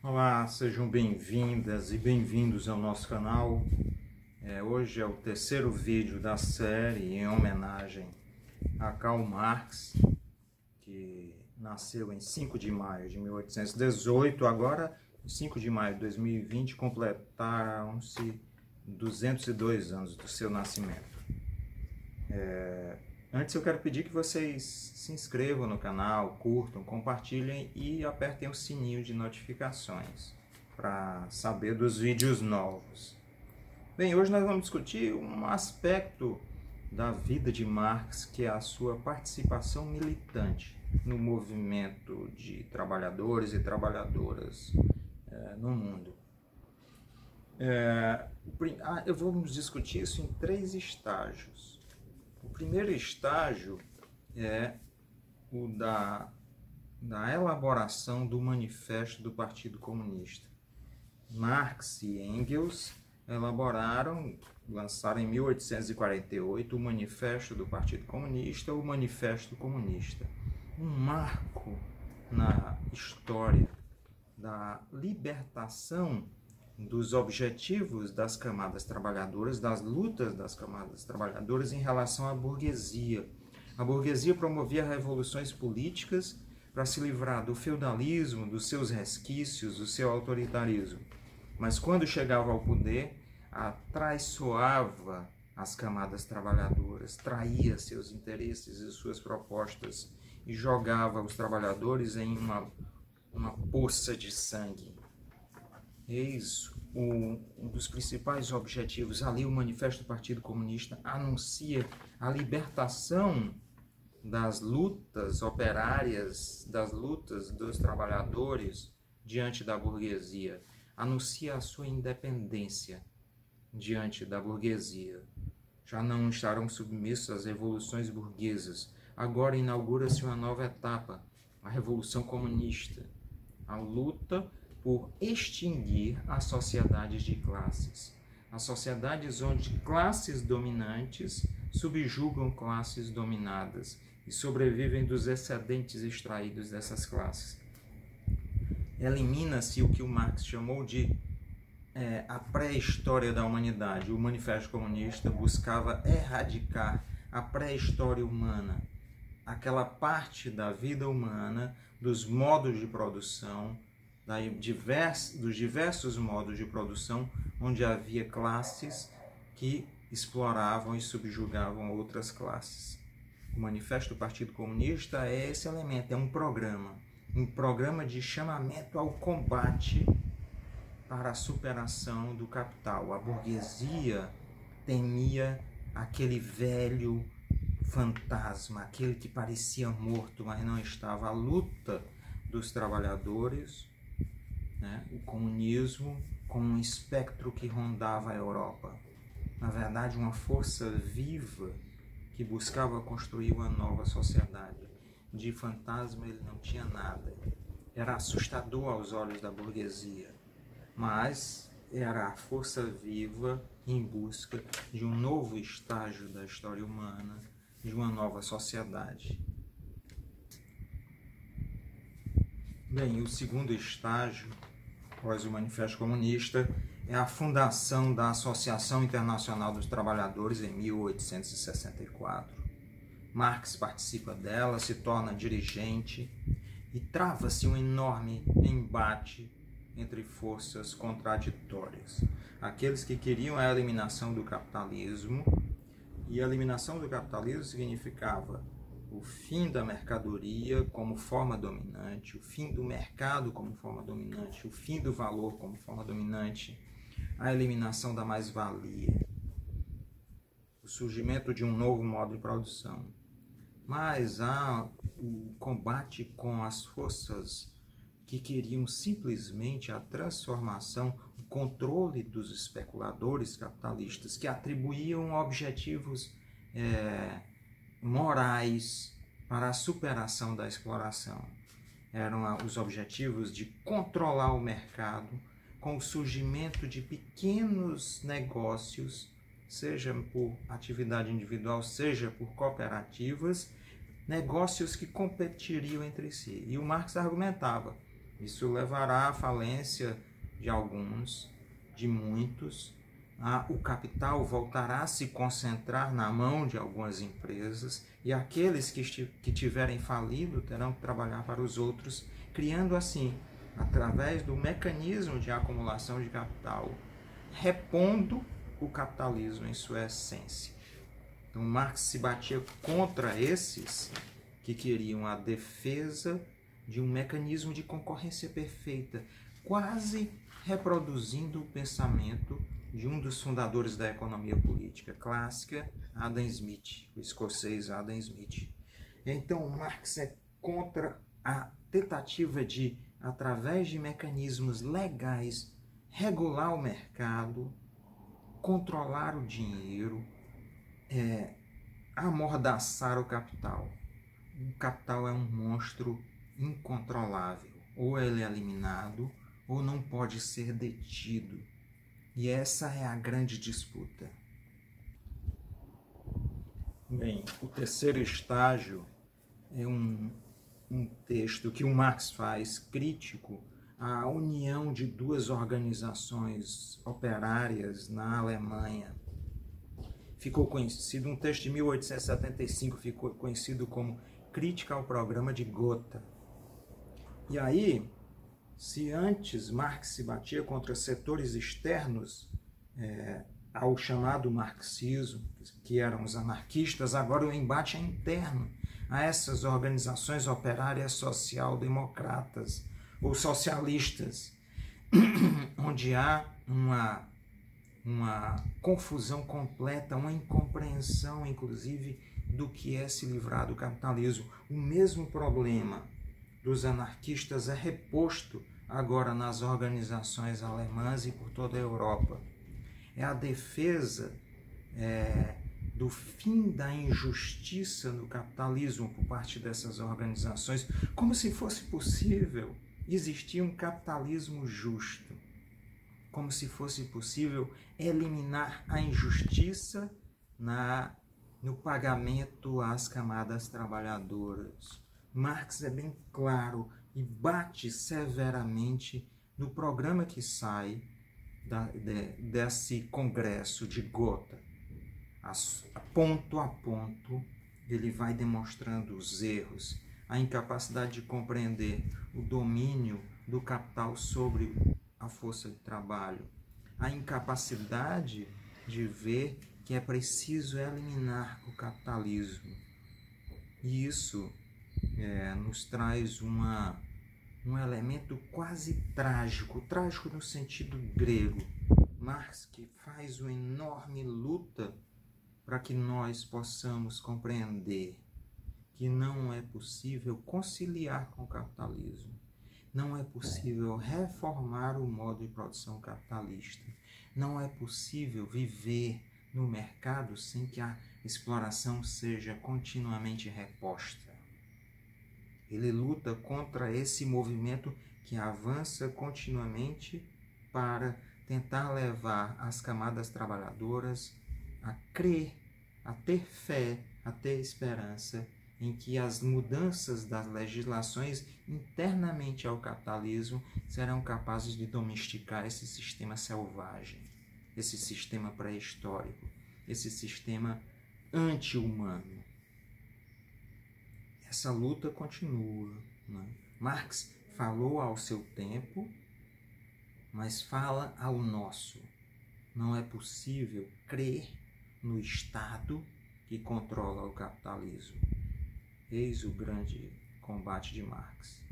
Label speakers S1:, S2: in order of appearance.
S1: Olá, sejam bem-vindas e bem-vindos ao nosso canal. Hoje é o terceiro vídeo da série em homenagem a Karl Marx, que nasceu em 5 de maio de 1818. Agora, em 5 de maio de 2020, completaram-se 202 anos do seu nascimento. Antes eu quero pedir que vocês se inscrevam no canal, curtam, compartilhem e apertem o sininho de notificações para saber dos vídeos novos. Bem, hoje nós vamos discutir um aspecto da vida de Marx, que é a sua participação militante no movimento de trabalhadores e trabalhadoras no mundo. Vamos discutir isso em 3 estágios. O primeiro estágio é o da elaboração do Manifesto do Partido Comunista. Marx e Engels lançaram em 1848 o Manifesto do Partido Comunista, o Manifesto Comunista, um marco na história da libertação dos objetivos das camadas trabalhadoras, das lutas das camadas trabalhadoras em relação à burguesia. A burguesia promovia revoluções políticas para se livrar do feudalismo, dos seus resquícios, do seu autoritarismo. Mas quando chegava ao poder, atraiçoava as camadas trabalhadoras, traía seus interesses e suas propostas e jogava os trabalhadores em uma poça de sangue. Eis um dos principais objetivos. Ali o Manifesto do Partido Comunista anuncia a libertação das lutas operárias, das lutas dos trabalhadores diante da burguesia. Anuncia a sua independência diante da burguesia. Já não estarão submissos às revoluções burguesas. Agora inaugura-se uma nova etapa, a Revolução Comunista. A luta por extinguir as sociedades de classes. As sociedades onde classes dominantes subjugam classes dominadas e sobrevivem dos excedentes extraídos dessas classes. Elimina-se o que o Marx chamou de a pré-história da humanidade. O Manifesto Comunista buscava erradicar a pré-história humana, aquela parte da vida humana, dos modos de produção, dos diversos modos de produção onde havia classes que exploravam e subjugavam outras classes. O Manifesto do Partido Comunista é esse elemento, é um programa de chamamento ao combate para a superação do capital. A burguesia temia aquele velho fantasma, aquele que parecia morto, mas não estava. A luta dos trabalhadores, o comunismo como um espectro que rondava a Europa. Na verdade, uma força viva que buscava construir uma nova sociedade. De fantasma ele não tinha nada. Era assustador aos olhos da burguesia, mas era a força viva em busca de um novo estágio da história humana, de uma nova sociedade. Bem, o segundo estágio, após o Manifesto Comunista, é a fundação da Associação Internacional dos Trabalhadores em 1864. Marx participa dela, se torna dirigente e trava-se um enorme embate entre forças contraditórias. Aqueles que queriam a eliminação do capitalismo, e a eliminação do capitalismo significava o fim da mercadoria como forma dominante, o fim do mercado como forma dominante, o fim do valor como forma dominante, a eliminação da mais-valia, o surgimento de um novo modo de produção. Mas há o combate com as forças que queriam simplesmente a transformação, o controle dos especuladores capitalistas, que atribuíam objetivos morais para a superação da exploração. Eram os objetivos de controlar o mercado com o surgimento de pequenos negócios, seja por atividade individual, seja por cooperativas, negócios que competiriam entre si. E o Marx argumentava, Isso levará à falência de alguns, de muitos. O capital voltará a se concentrar na mão de algumas empresas e aqueles que tiverem falido terão que trabalhar para os outros, criando assim, através do mecanismo de acumulação de capital, repondo o capitalismo em sua essência. Então, Marx se batia contra esses que queriam a defesa de um mecanismo de concorrência perfeita, quase reproduzindo o pensamento de um dos fundadores da economia política clássica, Adam Smith, o escocês Adam Smith. Então, Marx é contra a tentativa de, através de mecanismos legais, regular o mercado, controlar o dinheiro, amordaçar o capital. O capital é um monstro incontrolável. Ou ele é eliminado, ou não pode ser detido. E essa é a grande disputa. Bem, o terceiro estágio é um texto que o Marx faz crítico à união de duas organizações operárias na Alemanha. Ficou conhecido, um texto de 1875 ficou conhecido como Crítica ao Programa de Gotha. E aí, se antes Marx se batia contra setores externos ao chamado marxismo, que eram os anarquistas, agora o embate é interno a essas organizações operárias social-democratas ou socialistas, onde há uma confusão completa, uma incompreensão, inclusive, do que é se livrar do capitalismo. O mesmo problema dos anarquistas é reposto agora nas organizações alemãs e por toda a Europa. É a defesa do fim da injustiça no capitalismo por parte dessas organizações, como se fosse possível existir um capitalismo justo, como se fosse possível eliminar a injustiça no pagamento às camadas trabalhadoras. Marx é bem claro e bate severamente no programa que sai desse congresso de Gotha. Ponto a ponto, ele vai demonstrando os erros, a incapacidade de compreender o domínio do capital sobre a força de trabalho, a incapacidade de ver que é preciso eliminar o capitalismo. E isso nos traz um elemento quase trágico no sentido grego. Marx que faz uma enorme luta para que nós possamos compreender que não é possível conciliar com o capitalismo, não é possível reformar o modo de produção capitalista, não é possível viver no mercado sem que a exploração seja continuamente reposta. Ele luta contra esse movimento que avança continuamente para tentar levar as camadas trabalhadoras a crer, a ter fé, a ter esperança em que as mudanças das legislações internamente ao capitalismo serão capazes de domesticar esse sistema selvagem, esse sistema pré-histórico, esse sistema anti-humano. Essa luta continua, né? Marx falou ao seu tempo, mas fala ao nosso. Não é possível crer no Estado que controla o capitalismo. Eis o grande combate de Marx.